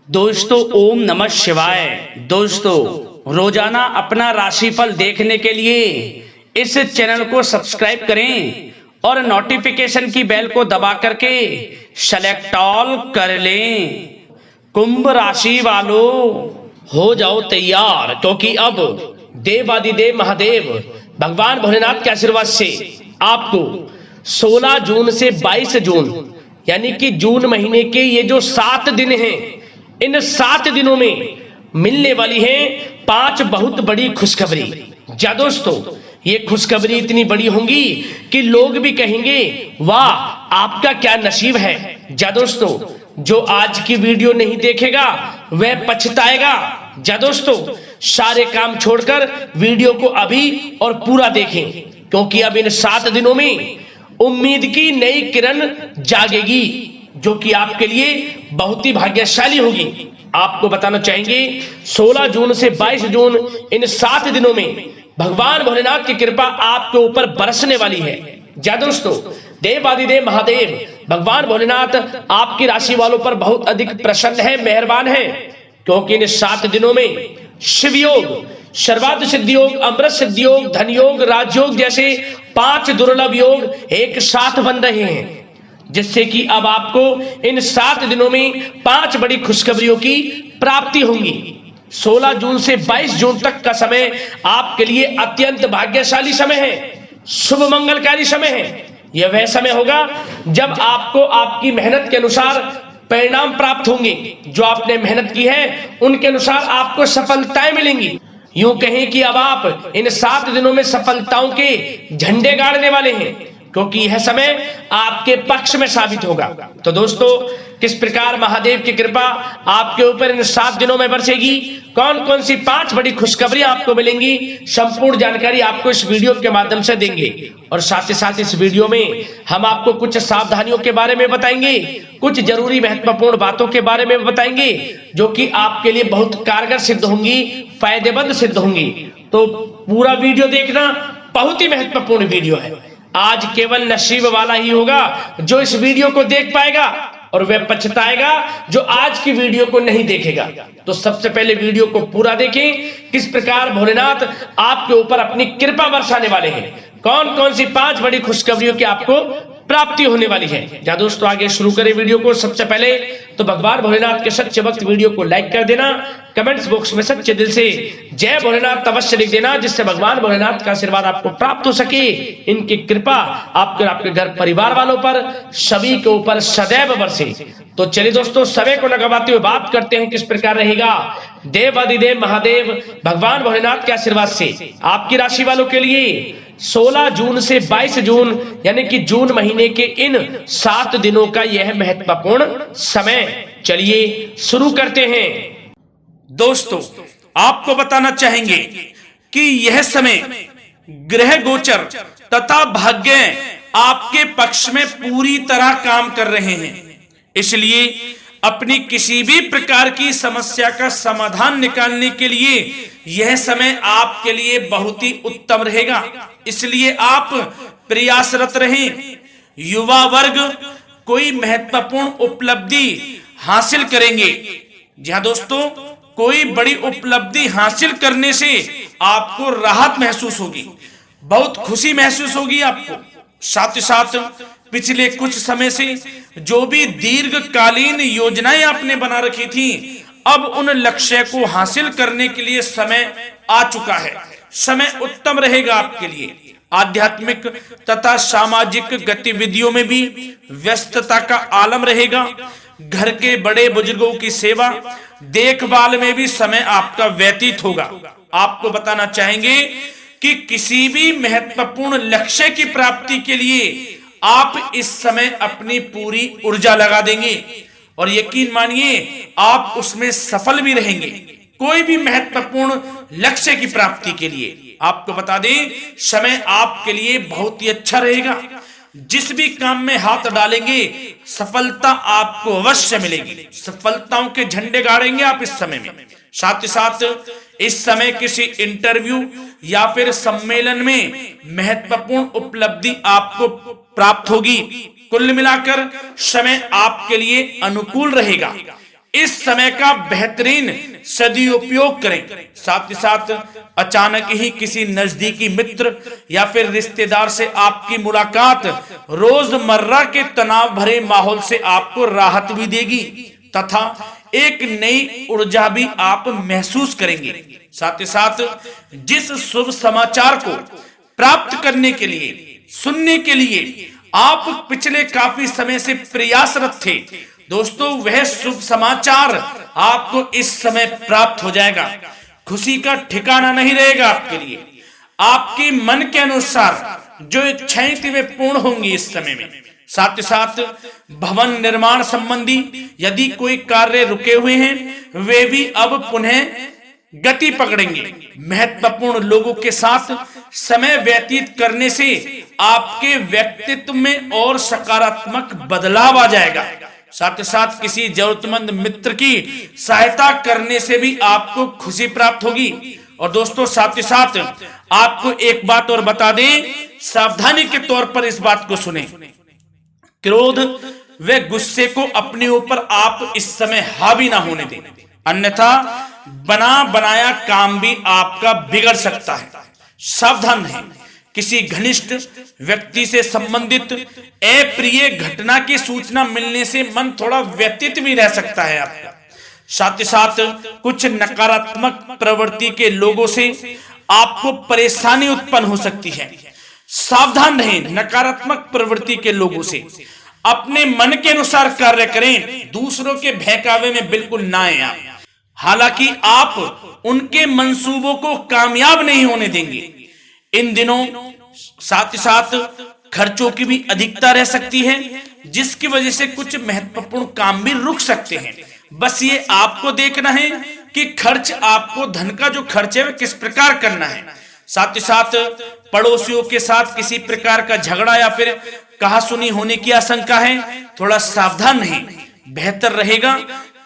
दोस्तों ओम नमः शिवाय। दोस्तों रोजाना अपना राशिफल देखने के लिए इस चैनल को सब्सक्राइब करें और नोटिफिकेशन की बेल को दबा करके सेलेक्ट ऑल कर लें। कुंभ राशि वालों हो जाओ तैयार, क्योंकि अब देवादिदेव महादेव भगवान भोलेनाथ के आशीर्वाद से आपको 16 जून से 22 जून यानी कि जून महीने के ये जो 7 दिन हैं, इन 7 दिनों में मिलने वाली है 5 बहुत बड़ी खुशखबरी। जा दोस्तों, ये खुशखबरी इतनी बड़ी होंगी कि लोग भी कहेंगे वाह आपका क्या नसीब है। जा दोस्तों, जो आज की वीडियो नहीं देखेगा वह पछताएगा। जा दोस्तों, सारे काम छोड़कर वीडियो को अभी और पूरा देखें, क्योंकि अब इन 7 दिनों में उम्मीद की नई किरण जागेगी, जो कि आपके लिए बहुत ही भाग्यशाली होगी। आपको बताना चाहेंगे 16 जून से 22 जून इन 7 दिनों में भगवान भोलेनाथ की कृपा आपके ऊपर बरसने वाली है। जा दोस्तों, देवादिदेव महादेव भगवान भोलेनाथ आपकी राशि वालों पर बहुत अधिक प्रसन्न है, मेहरबान है, क्योंकि इन 7 दिनों में शिव योग, सर्वार्थ सिद्धि योग, अमृत सिद्धि योग, धन योग, राजयोग जैसे 5 दुर्लभ योग एक साथ बन रहे हैं, जिससे कि अब आपको इन 7 दिनों में 5 बड़ी खुशखबरियों की प्राप्ति होंगी। 16 जून से 22 जून तक का समय आपके लिए अत्यंत भाग्यशाली समय है, शुभ मंगलकारी समय है। यह वह समय होगा जब आपको आपकी मेहनत के अनुसार परिणाम प्राप्त होंगे। जो आपने मेहनत की है उनके अनुसार आपको सफलताएं मिलेंगी। यूं कहें कि अब आप इन 7 दिनों में सफलताओं के झंडे गाड़ने वाले हैं, क्योंकि यह समय आपके पक्ष में साबित होगा। तो दोस्तों, किस प्रकार महादेव की कृपा आपके ऊपर इन 7 दिनों में बरसेगी, कौन कौन सी 5 बड़ी खुशखबरी आपको मिलेंगी, संपूर्ण जानकारी आपको इस वीडियो के माध्यम से देंगे। और साथ ही साथ इस वीडियो में हम आपको कुछ सावधानियों के बारे में बताएंगे, कुछ जरूरी महत्वपूर्ण बातों के बारे में बताएंगे, जो कि आपके लिए बहुत कारगर सिद्ध होंगी, फायदेमंद सिद्ध होंगी। तो पूरा वीडियो देखना, बहुत ही महत्वपूर्ण वीडियो है। आज केवल नसीब वाला ही होगा जो इस वीडियो को देख पाएगा, और वह पछताएगा जो आज की वीडियो को नहीं देखेगा। तो सबसे पहले वीडियो को पूरा देखें, किस प्रकार भोलेनाथ आपके ऊपर अपनी कृपा बरसाने वाले हैं, कौन कौन सी 5 बड़ी खुशखबरियों की आपको प्राप्ति होने वाली है। जा दोस्तों, आगे शुरू करें वीडियो को। सबसे पहले तो भगवान भोलेनाथ के सच्चे भक्त वीडियो को लाइक कर देना, कमेंट्स बॉक्स में सच्चे दिल से जय भोलेनाथ अवश्य लिख देना, जिससे भगवान भोलेनाथ का आशीर्वाद आपको प्राप्त हो सके, इनकी कृपा आपके और आपके घर परिवार वालों पर सभी के ऊपर सदैव बरसे। तो चलिए दोस्तों, समय को न गवाते हुए बात करते हैं किस प्रकार रहेगा देवादिदेव महादेव भगवान भोलेनाथ के आशीर्वाद से आपकी राशि वालों के लिए 16 जून से 22 जून यानी कि जून महीने के इन 7 दिनों का यह महत्वपूर्ण समय। चलिए शुरू करते हैं। दोस्तों, आपको बताना चाहेंगे कि यह समय ग्रह गोचर तथा भाग्य आपके पक्ष में पूरी तरह काम कर रहे हैं। इसलिए अपनी किसी भी प्रकार की समस्या का समाधान निकालने के लिए यह समय आपके लिए बहुत ही उत्तम रहेगा। इसलिए आप प्रयासरत रहें। युवा वर्ग कोई महत्वपूर्ण उपलब्धि हासिल करेंगे। जहां दोस्तों, कोई बड़ी उपलब्धि हासिल करने से आपको राहत महसूस होगी, बहुत खुशी महसूस होगी आपको। साथ ही साथ पिछले कुछ समय से जो भी दीर्घकालीन योजनाएं आपने बना रखी थी, अब उन लक्ष्य को हासिल करने के लिए समय आ चुका है। समय उत्तम रहेगा आपके लिए। आध्यात्मिक तथा सामाजिक गतिविधियों में भी व्यस्तता का आलम रहेगा। घर के बड़े बुजुर्गों की सेवा देखभाल में भी समय आपका व्यतीत होगा। आपको बताना चाहेंगे कि किसी भी महत्वपूर्ण लक्ष्य की प्राप्ति के लिए आप इस समय अपनी पूरी ऊर्जा लगा देंगे, और यकीन मानिए आप उसमें सफल भी रहेंगे। कोई भी महत्वपूर्ण लक्ष्य की प्राप्ति के लिए आपको बता दें, समय आपके लिए बहुत ही अच्छा रहेगा। जिस भी काम में हाथ डालेंगे सफलता आपको अवश्य मिलेगी। सफलताओं के झंडे गाड़ेंगे आप इस समय में। साथ ही साथ इस समय किसी इंटरव्यू या फिर सम्मेलन में महत्वपूर्ण उपलब्धि आपको प्राप्त होगी। कुल मिलाकर समय आपके लिए अनुकूल रहेगा। इस समय का बेहतरीन सदुपयोग करें। साथ ही साथ अचानक ही किसी नजदीकी मित्र या फिर रिश्तेदार से आपकी मुलाकात रोजमर्रा के तनाव भरे माहौल से आपको राहत भी देगी तथा एक नई ऊर्जा भी आप महसूस करेंगे। साथ ही साथ जिस शुभ समाचार को प्राप्त करने के लिए, सुनने के लिए आप पिछले काफी समय से प्रयासरत थे दोस्तों, वह शुभ समाचार आपको इस समय प्राप्त हो जाएगा। खुशी का ठिकाना नहीं रहेगा आपके लिए। आपके मन के अनुसार जो इच्छाएं थी वे पूर्ण होंगी इस समय में। साथ ही साथ भवन निर्माण संबंधी यदि कोई कार्य रुके हुए हैं वे भी अब पुनः गति पकड़ेंगे। महत्वपूर्ण लोगों के साथ समय व्यतीत करने से आपके व्यक्तित्व में और सकारात्मक बदलाव आ जाएगा। साथ ही साथ किसी जरूरतमंद मित्र की सहायता करने से भी आपको खुशी प्राप्त होगी। और दोस्तों साथ ही साथ आपको एक बात और बता दें, सावधानी के तौर पर इस बात को सुने। क्रोध व गुस्से को अपने ऊपर आप इस समय हावी ना होने दें, अन्यथा बना बनाया काम भी आपका बिगड़ सकता है। सावधान रहें। किसी घनिष्ठ व्यक्ति से संबंधित अप्रिय घटना की सूचना मिलने से मन थोड़ा व्यतीत भी रह सकता है आपका। साथ ही साथ कुछ नकारात्मक प्रवृत्ति के लोगों से आपको परेशानी उत्पन्न हो सकती है। सावधान रहें नकारात्मक प्रवृत्ति के लोगों से। अपने मन के अनुसार कार्य करें, दूसरों के बहकावे में बिल्कुल ना आए आप। हालांकि आप उनके मंसूबों को कामयाब नहीं होने देंगे। इन दिनों साथ ही साथ खर्चों की भी अधिकता रह सकती है, जिसकी वजह से कुछ महत्वपूर्ण काम भी रुक सकते हैं। बस ये आपको देखना है कि खर्च, आपको धन का जो खर्च है वह किस प्रकार करना है। साथ ही साथ पड़ोसियों के साथ किसी प्रकार का झगड़ा या फिर कहासुनी होने की आशंका है, थोड़ा सावधान रहें। बेहतर रहेगा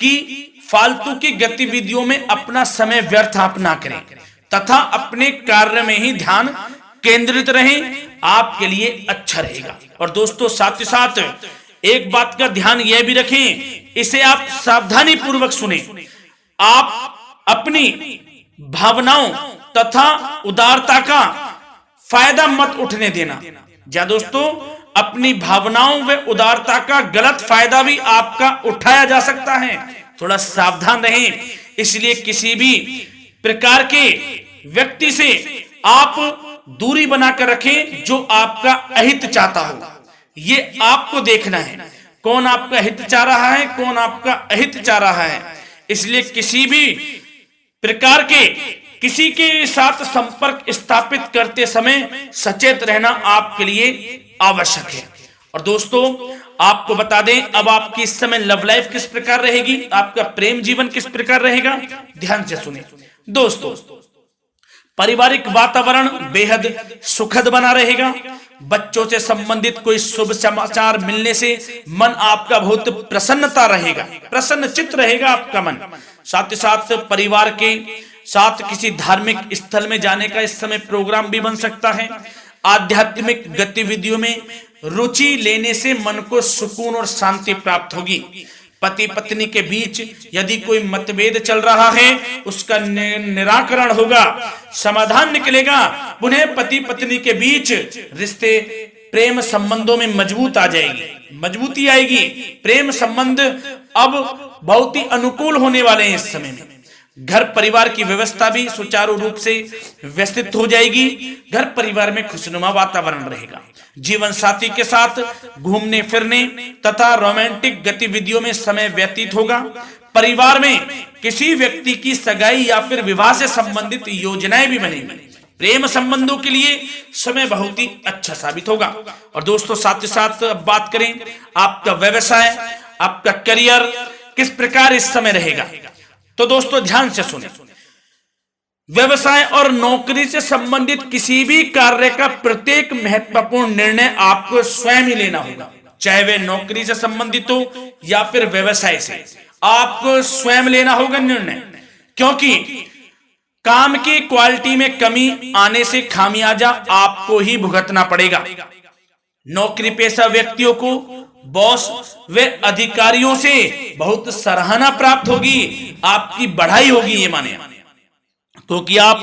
कि फालतू की गतिविधियों में अपना समय व्यर्थ आप ना करें तथा अपने कार्य में ही ध्यान केंद्रित रहें, आपके लिए अच्छा रहेगा। और दोस्तों साथ ही साथ एक बात का ध्यान यह भी रखें, इसे आप सावधानी पूर्वक सुने। आप अपनी भावनाओं तथा उदारता का फायदा मत उठने देना। या दोस्तों अपनी भावनाओं व उदारता का गलत फायदा भी आपका उठाया जा सकता है, थोड़ा सावधान रहें। इसलिए किसी भी प्रकार के व्यक्ति से आप दूरी बनाकर रखें जो आपका अहित चाहता हो। ये आपको देखना है, कौन आपका हित चाह रहा है, कौन आपका अहित चाह रहा है। इसलिए किसी भी प्रकार के किसी के साथ संपर्क स्थापित करते समय सचेत रहना आपके लिए आवश्यक है। और दोस्तों आपको बता दें, अब आपकी इस समय लव लाइफ किस प्रकार रहेगी, आपका प्रेम जीवन किस प्रकार रहेगा, ध्यान से सुने। दोस्तों पारिवारिक वातावरण बेहद सुखद बना रहेगा। बच्चों से संबंधित कोई शुभ समाचार मिलने से मन आपका बहुत प्रसन्नता रहेगा, प्रसन्नचित्त रहेगा आपका मन। साथ ही साथ परिवार के साथ किसी धार्मिक स्थल में जाने का इस समय प्रोग्राम भी बन सकता है। आध्यात्मिक गतिविधियों में रुचि लेने से मन को सुकून और शांति प्राप्त होगी। पति पत्नी के बीच यदि कोई मतभेद चल रहा है उसका निराकरण होगा, समाधान निकलेगा। पुनः पति पत्नी के बीच रिश्ते, प्रेम संबंधों में मजबूती आएगी। प्रेम संबंध अब बहुत ही अनुकूल होने वाले हैं इस समय में। घर परिवार की व्यवस्था भी सुचारू रूप से व्यवस्थित हो जाएगी। घर परिवार में खुशनुमा वातावरण रहेगा। जीवन साथी के साथ घूमने फिरने तथा रोमांटिक गतिविधियों में समय व्यतीत होगा। परिवार में किसी व्यक्ति की सगाई या फिर विवाह से संबंधित योजनाएं भी बनेंगी। प्रेम संबंधों के लिए समय बहुत ही अच्छा साबित होगा। और दोस्तों साथ ही साथ अब बात करें आपका व्यवसाय, आपका करियर किस प्रकार इस समय रहेगा। तो दोस्तों ध्यान से सुने, व्यवसाय और नौकरी से संबंधित किसी भी कार्य का प्रत्येक महत्वपूर्ण निर्णय आपको स्वयं ही लेना होगा। चाहे वे नौकरी से संबंधित हो या फिर व्यवसाय से, आपको स्वयं लेना होगा निर्णय। क्योंकि काम की क्वालिटी में कमी आने से खामियाजा आपको ही भुगतना पड़ेगा। नौकरी पेशा व्यक्तियों को बॉस व अधिकारियों से बहुत सराहना प्राप्त होगी, आपकी बढ़ाई होगी, ये माने, क्योंकि आप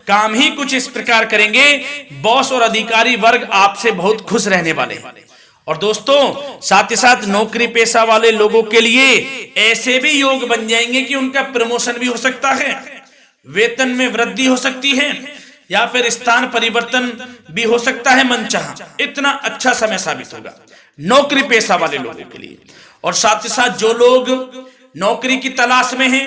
काम ही कुछ इस प्रकार करेंगे, बॉस और अधिकारी वर्ग आपसे बहुत खुश रहने वाले हैं। और दोस्तों साथ ही साथ नौकरी पेशा वाले लोगों के लिए ऐसे भी योग बन जाएंगे कि उनका प्रमोशन भी हो सकता है, वेतन में वृद्धि हो सकती है, या फिर स्थान परिवर्तन भी हो सकता है मनचाहा। इतना अच्छा समय साबित होगा नौकरी पेशा वाले लोगों के लिए। और साथ ही साथ जो लोग नौकरी की तलाश में हैं,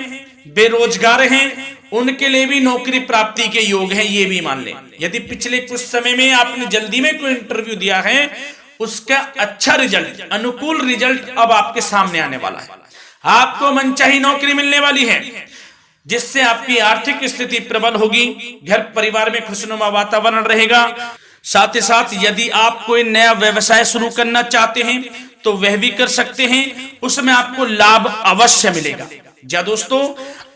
बेरोजगार हैं, उनके लिए भी नौकरी प्राप्ति के योग हैं, ये भी मान लें। यदि पिछले कुछ समय में आपने जल्दी में कोई इंटरव्यू दिया है, उसका अच्छा रिजल्ट, अनुकूल रिजल्ट अब आपके सामने आने वाला है। आपको मनचाही नौकरी मिलने वाली है, जिससे आपकी आर्थिक स्थिति प्रबल होगी, घर परिवार में खुशनुमा वातावरण रहेगा। साथ ही साथ यदि आप कोई नया व्यवसाय शुरू करना चाहते हैं तो वह भी कर सकते हैं, उसमें आपको लाभ अवश्य मिलेगा। जा दोस्तों,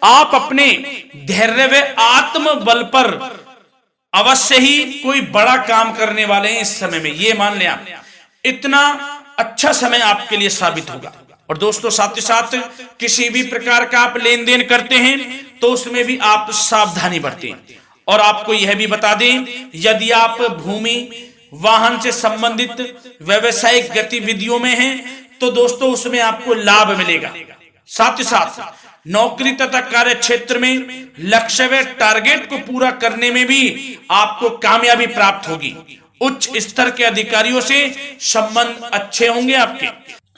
आप अपने धैर्य व आत्मबल पर अवश्य ही कोई बड़ा काम करने वाले हैं इस समय में, ये मान लें आप। इतना अच्छा समय आपके लिए साबित होगा। और दोस्तों साथ ही साथ किसी भी प्रकार का आप लेन देन करते हैं तो उसमें भी आप सावधानी बरतें। और आपको यह भी बता दें, यदि आप भूमि वाहन से संबंधित व्यवसायिक गतिविधियों में हैं तो दोस्तों उसमें आपको लाभ मिलेगा। साथ ही साथ नौकरी तथा कार्य क्षेत्र में लक्ष्य व टारगेट को पूरा करने में भी आपको कामयाबी प्राप्त होगी। उच्च स्तर के अधिकारियों से संबंध अच्छे होंगे आपके।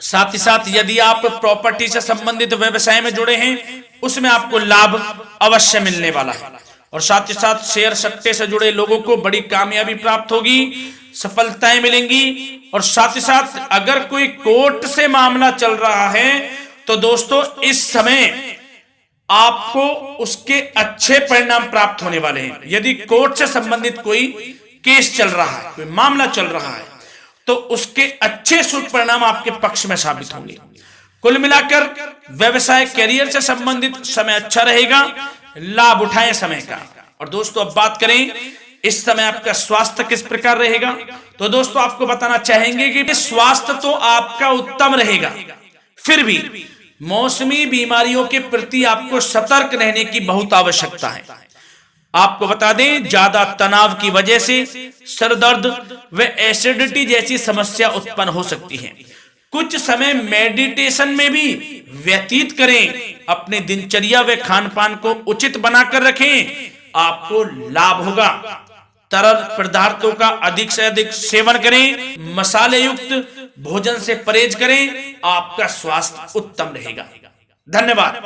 साथ ही साथ यदि आप प्रॉपर्टी से संबंधित व्यवसाय में जुड़े हैं, उसमें आपको लाभ अवश्य मिलने वाला है। और साथ ही साथ शेयर सट्टे से जुड़े लोगों को बड़ी कामयाबी प्राप्त होगी, सफलताएं मिलेंगी। और साथ ही साथ अगर कोई कोर्ट से मामला चल रहा है तो दोस्तों इस समय आपको उसके अच्छे परिणाम प्राप्त होने वाले हैं। यदि कोर्ट से संबंधित कोई केस चल रहा है, कोई मामला चल रहा है, तो उसके अच्छे शुभ परिणाम आपके पक्ष में साबित होंगे। कुल मिलाकर व्यवसाय करियर से संबंधित समय अच्छा रहेगा, लाभ उठाएं समय का। और दोस्तों अब बात करें इस समय आपका स्वास्थ्य किस प्रकार रहेगा, तो दोस्तों आपको बताना चाहेंगे कि स्वास्थ्य तो आपका उत्तम रहेगा, फिर भी मौसमी बीमारियों के प्रति आपको सतर्क रहने की बहुत आवश्यकता है। आपको बता दें, ज्यादा तनाव की वजह से सर दर्द व एसिडिटी जैसी समस्या उत्पन्न हो सकती है। कुछ समय मेडिटेशन में भी व्यतीत करें, अपने दिनचर्या व खान पान को उचित बनाकर रखें, आपको लाभ होगा। तरल पदार्थों का अधिक से अधिक सेवन करें, मसाले युक्त भोजन से परहेज करें, आपका स्वास्थ्य उत्तम रहेगा। धन्यवाद।